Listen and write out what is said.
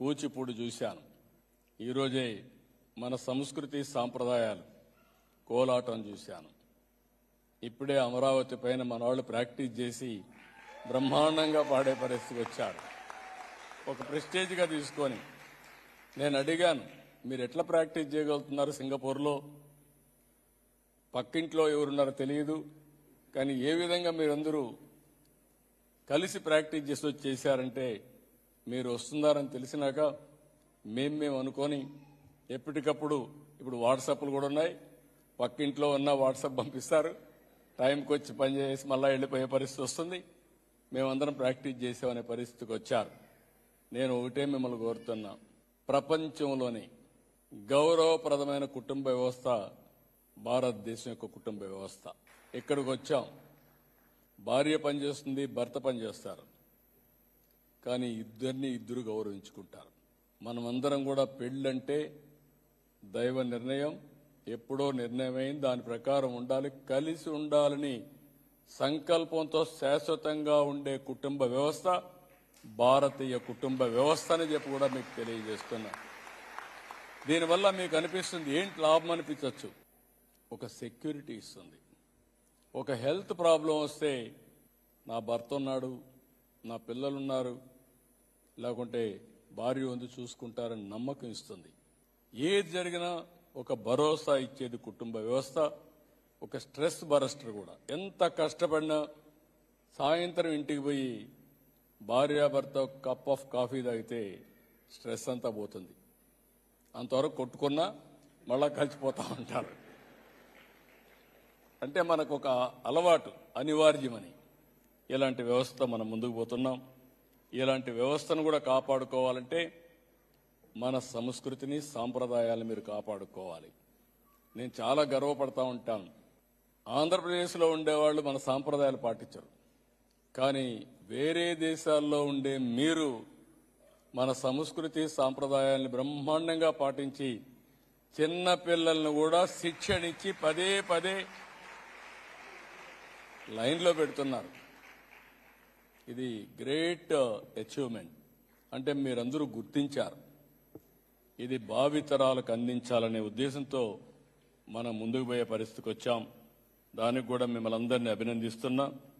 కూచిపూడి చూశాను. ఈరోజే మన సంస్కృతి సాంప్రదాయాలు కోలాటం చూశాను. ఇప్పుడే అమరావతి పైన మన వాళ్ళు ప్రాక్టీస్ చేసి బ్రహ్మాండంగా పాడే పరిస్థితికి వచ్చారు. ఒక ప్రెస్టేజ్గా తీసుకొని నేను అడిగాను, మీరు ఎట్లా ప్రాక్టీస్ చేయగలుగుతున్నారు? సింగపూర్లో పక్కింట్లో ఎవరున్నారో తెలియదు, కానీ ఏ విధంగా మీరందరూ కలిసి ప్రాక్టీస్ చేసి వచ్చి చేశారంటే మీరు వస్తున్నారని తెలిసినాక మేము అనుకొని ఎప్పటికప్పుడు ఇప్పుడు వాట్సాప్లు కూడా ఉన్నాయి, పక్కింట్లో ఉన్న వాట్సాప్ పంపిస్తారు, టైంకి వచ్చి పనిచేసి మళ్ళీ వెళ్ళిపోయే పరిస్థితి వస్తుంది. మేమందరం ప్రాక్టీస్ చేసామనే పరిస్థితికి వచ్చారు. నేను ఒకటే మిమ్మల్ని కోరుతున్నా, ప్రపంచంలోని గౌరవప్రదమైన కుటుంబ వ్యవస్థ భారతదేశం యొక్క కుటుంబ వ్యవస్థ. ఇక్కడికి వచ్చాం, భార్య పనిచేస్తుంది, భర్త పనిచేస్తారు, కానీ ఇద్దరు గౌరవించుకుంటారు. మనమందరం కూడా పెళ్ళంటే దైవ నిర్ణయం, ఎప్పుడో నిర్ణయమైంది, దాని ప్రకారం ఉండాలి, కలిసి ఉండాలని సంకల్పంతో శాశ్వతంగా ఉండే కుటుంబ వ్యవస్థ భారతీయ కుటుంబ వ్యవస్థ అని చెప్పి కూడా మీకు తెలియజేస్తున్నా. దీనివల్ల మీకు అనిపిస్తుంది ఏంటి లాభం అనిపించవచ్చు, ఒక సెక్యూరిటీ ఇస్తుంది. ఒక హెల్త్ ప్రాబ్లం వస్తే నా భర్త ఉన్నాడు, నా పిల్లలున్నారు, లేకుంటే భార్య ఉంది, చూసుకుంటారని నమ్మకం ఇస్తుంది. ఏది జరిగినా ఒక భరోసా ఇచ్చేది కుటుంబ వ్యవస్థ. ఒక స్ట్రెస్ బరస్టర్ కూడా. ఎంత కష్టపడినా సాయంత్రం ఇంటికి పోయి భార్యాభర్త కప్ ఆఫ్ కాఫీ తాగితే స్ట్రెస్ అంతా పోతుంది. అంతవరకు కొట్టుకున్నా మళ్ళా కలిసిపోతూ ఉంటారు. అంటే మనకు ఒక అలవాటు అనివార్యమని ఇలాంటి వ్యవస్థ మనం ముందుకు పోతున్నాం. ఇలాంటి వ్యవస్థను కూడా కాపాడుకోవాలంటే మన సంస్కృతిని సాంప్రదాయాలను మీరు కాపాడుకోవాలి. నేను చాలా గర్వపడతా ఉంటాను, ఆంధ్రప్రదేశ్లో ఉండేవాళ్ళు మన సాంప్రదాయాలు పాటించరు, కానీ వేరే దేశాల్లో ఉండే మీరు మన సంస్కృతి సాంప్రదాయాలను బ్రహ్మాండంగా పాటించి చిన్న పిల్లలను కూడా శిక్షణించి పదే పదే లైన్లో పెడుతున్నారు. ఇది గ్రేట్ అచీవ్మెంట్. అంటే మీరందరూ గుర్తించారు. ఇది భావితరాలకు అందించాలనే ఉద్దేశంతో మనం ముందుకు పోయే పరిస్థితికి వచ్చాం. దానికి కూడా మిమ్మల్ని అందరినీ అభినందిస్తున్నా.